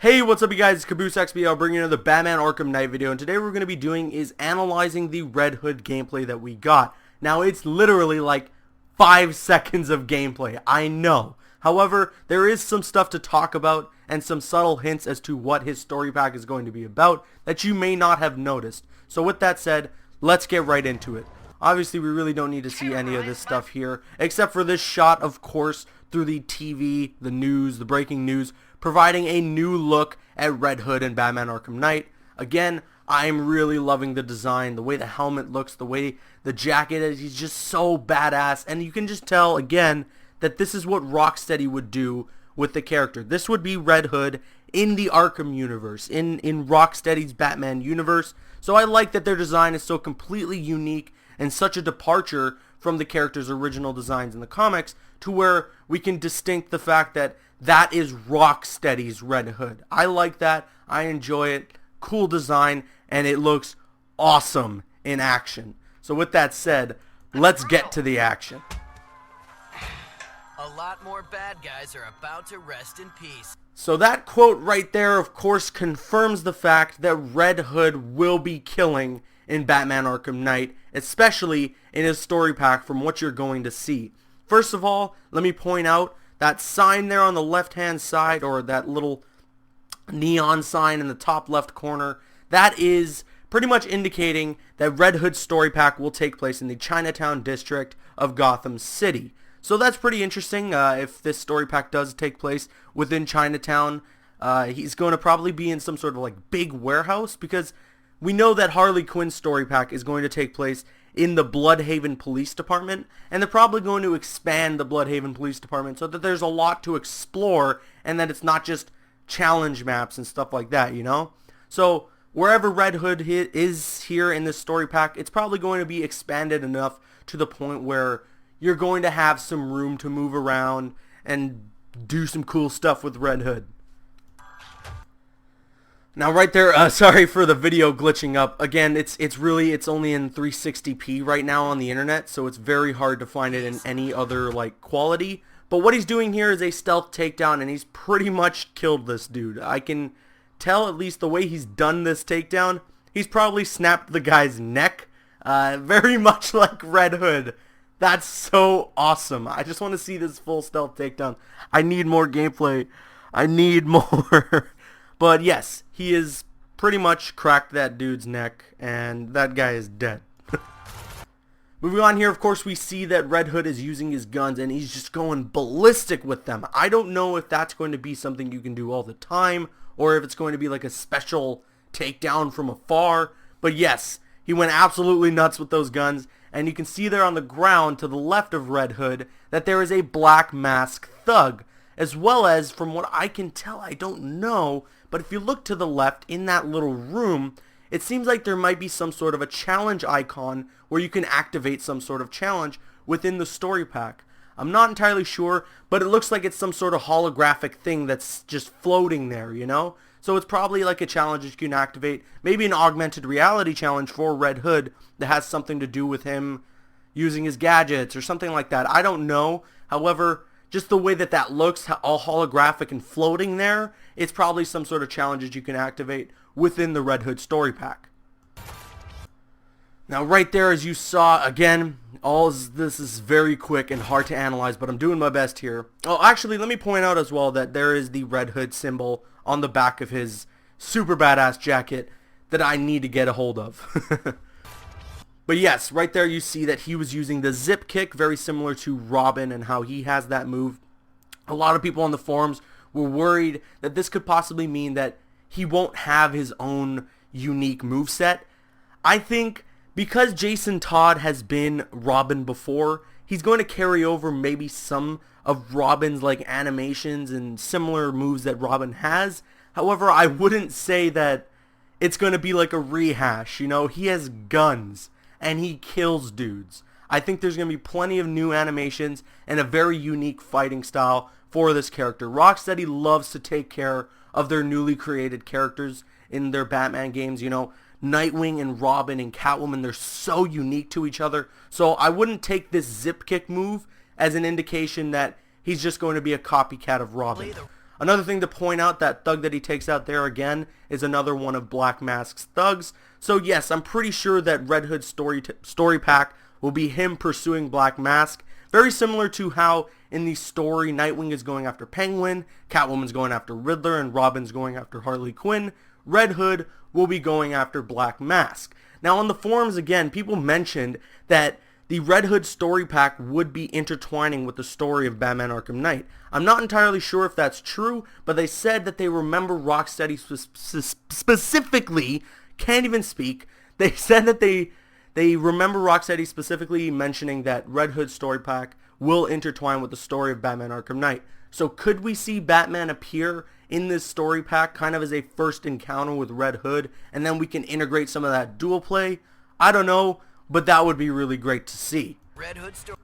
Hey, what's up you guys, it's Caboose XBL bringing you another Batman Arkham Knight video, and today what we're going to be doing is analyzing the Red Hood gameplay that we got. Now, it's literally like 5 seconds of gameplay, I know. However, there is some stuff to talk about and some subtle hints as to what his story pack is going to be about that you may not have noticed. So with that said, let's get right into it. Obviously, we really don't need to see any of this stuff here, except for this shot, of course, through the TV, the news, the breaking news, providing a new look at Red Hood and Batman Arkham Knight. Again, I'm really loving the design, the way the helmet looks, the way the jacket is. He's just so badass, and you can just tell, again, that this is what Rocksteady would do with the character. This would be Red Hood in the Arkham universe, in Rocksteady's Batman universe. So I like that their design is so completely unique and such a departure from the character's original designs in the comics, to where we can distinct the fact that that is Rocksteady's Red Hood. I like that. I enjoy it. Cool design, and it looks awesome in action. So with that said, let's get to the action. A lot more bad guys are about to rest in peace. So that quote right there, of course, confirms the fact that Red Hood will be killing in Batman Arkham Knight, especially in his story pack from what you're going to see. First of all, let me point out that sign there on the left-hand side, or that little neon sign in the top left corner. That is pretty much indicating that Red Hood's story pack will take place in the Chinatown district of Gotham City. So that's pretty interesting. If this story pack does take place within Chinatown, he's going to probably be in some sort of like big warehouse, because we know that Harley Quinn's story pack is going to take place in the Bloodhaven Police Department, and they're probably going to expand the Bloodhaven Police Department so that there's a lot to explore, and that it's not just challenge maps and stuff like that, you know? So wherever Red Hood is here in this story pack, it's probably going to be expanded enough to the point where you're going to have some room to move around and do some cool stuff with Red Hood. Now right there, sorry for the video glitching up. Again, it's only in 360p right now on the internet, so it's very hard to find it in any other like quality. But what he's doing here is a stealth takedown, and he's pretty much killed this dude. I can tell, at least the way he's done this takedown, he's probably snapped the guy's neck, very much like Red Hood. That's so awesome. I just want to see this full stealth takedown. I need more gameplay. I need more. But yes, he has pretty much cracked that dude's neck, and that guy is dead. Moving on here, of course, we see that Red Hood is using his guns, and he's just going ballistic with them. I don't know if that's going to be something you can do all the time, or if it's going to be like a special takedown from afar. But yes, he went absolutely nuts with those guns, and you can see there on the ground to the left of Red Hood that there is a black mask thug, as well as, from what I can tell, I don't know, but if you look to the left in that little room, it seems like there might be some sort of a challenge icon where you can activate some sort of challenge within the story pack. I'm not entirely sure, but it looks like it's some sort of holographic thing that's just floating there, you know? So it's probably like a challenge that you can activate, maybe an augmented reality challenge for Red Hood that has something to do with him using his gadgets or something like that. I don't know. However, just the way that that looks, all holographic and floating there, it's probably some sort of challenge that you can activate within the Red Hood story pack. Now right there, as you saw, again, this is very quick and hard to analyze, but I'm doing my best here. Oh, actually, let me point out as well that there is the Red Hood symbol on the back of his super badass jacket that I need to get a hold of. But yes, right there you see that he was using the zip kick, very similar to Robin and how he has that move. A lot of people on the forums were worried that this could possibly mean that he won't have his own unique moveset. I think because Jason Todd has been Robin before, he's going to carry over maybe some of Robin's like animations and similar moves that Robin has. However, I wouldn't say that it's going to be like a rehash, you know? He has guns, and he kills dudes. I think there's going to be plenty of new animations and a very unique fighting style for this character. Rocksteady loves to take care of their newly created characters in their Batman games. You know, Nightwing and Robin and Catwoman, they're so unique to each other. So I wouldn't take this zip kick move as an indication that he's just going to be a copycat of Robin. Another thing to point out, that thug that he takes out there again is another one of Black Mask's thugs. So yes, I'm pretty sure that Red Hood's story pack will be him pursuing Black Mask. Very similar to how in the story Nightwing is going after Penguin, Catwoman's going after Riddler, and Robin's going after Harley Quinn. Red Hood will be going after Black Mask. Now on the forums again, people mentioned that the Red Hood story pack would be intertwining with the story of Batman Arkham Knight. I'm not entirely sure if that's true, but they said that they remember Rocksteady specifically, can't even speak, they said that they remember Rocksteady specifically mentioning that Red Hood story pack will intertwine with the story of Batman Arkham Knight. So could we see Batman appear in this story pack kind of as a first encounter with Red Hood, and then we can integrate some of that dual play? I don't know, but that would be really great to see. Red Hood story.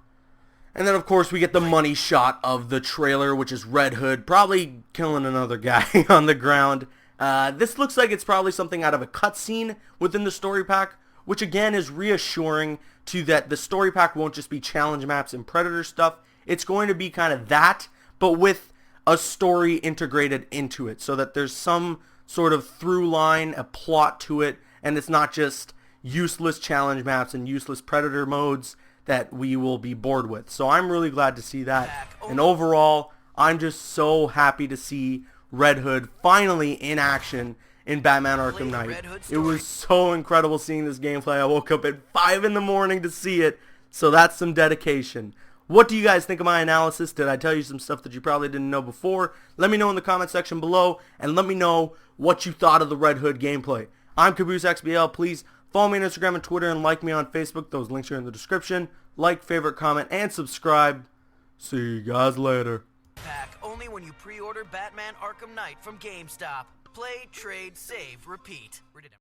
And then of course we get the money shot of the trailer, which is Red Hood probably killing another guy on the ground. This looks like it's probably something out of a cutscene within the story pack, which again is reassuring to that the story pack won't just be challenge maps and Predator stuff. It's going to be kind of that, but with a story integrated into it, so that there's some sort of through line, a plot to it, and it's not just useless challenge maps and useless Predator modes that we will be bored with. So I'm really glad to see that. And overall, I'm just so happy to see Red Hood finally in action in Batman Arkham Knight. It was so incredible seeing this gameplay. I woke up at 5 in the morning to see it, so that's some dedication. What do you guys think of my analysis? Did I tell you some stuff that you probably didn't know before? Let me know in the comment section below, and let me know what you thought of the Red Hood gameplay. I'm CaboosXBL. Please follow me on Instagram and Twitter, and like me on Facebook. Those links are in the description. Like, favorite, comment, and subscribe. See you guys later. Pack only when you pre-order Batman Arkham Knight from GameStop. Play, trade, save, repeat.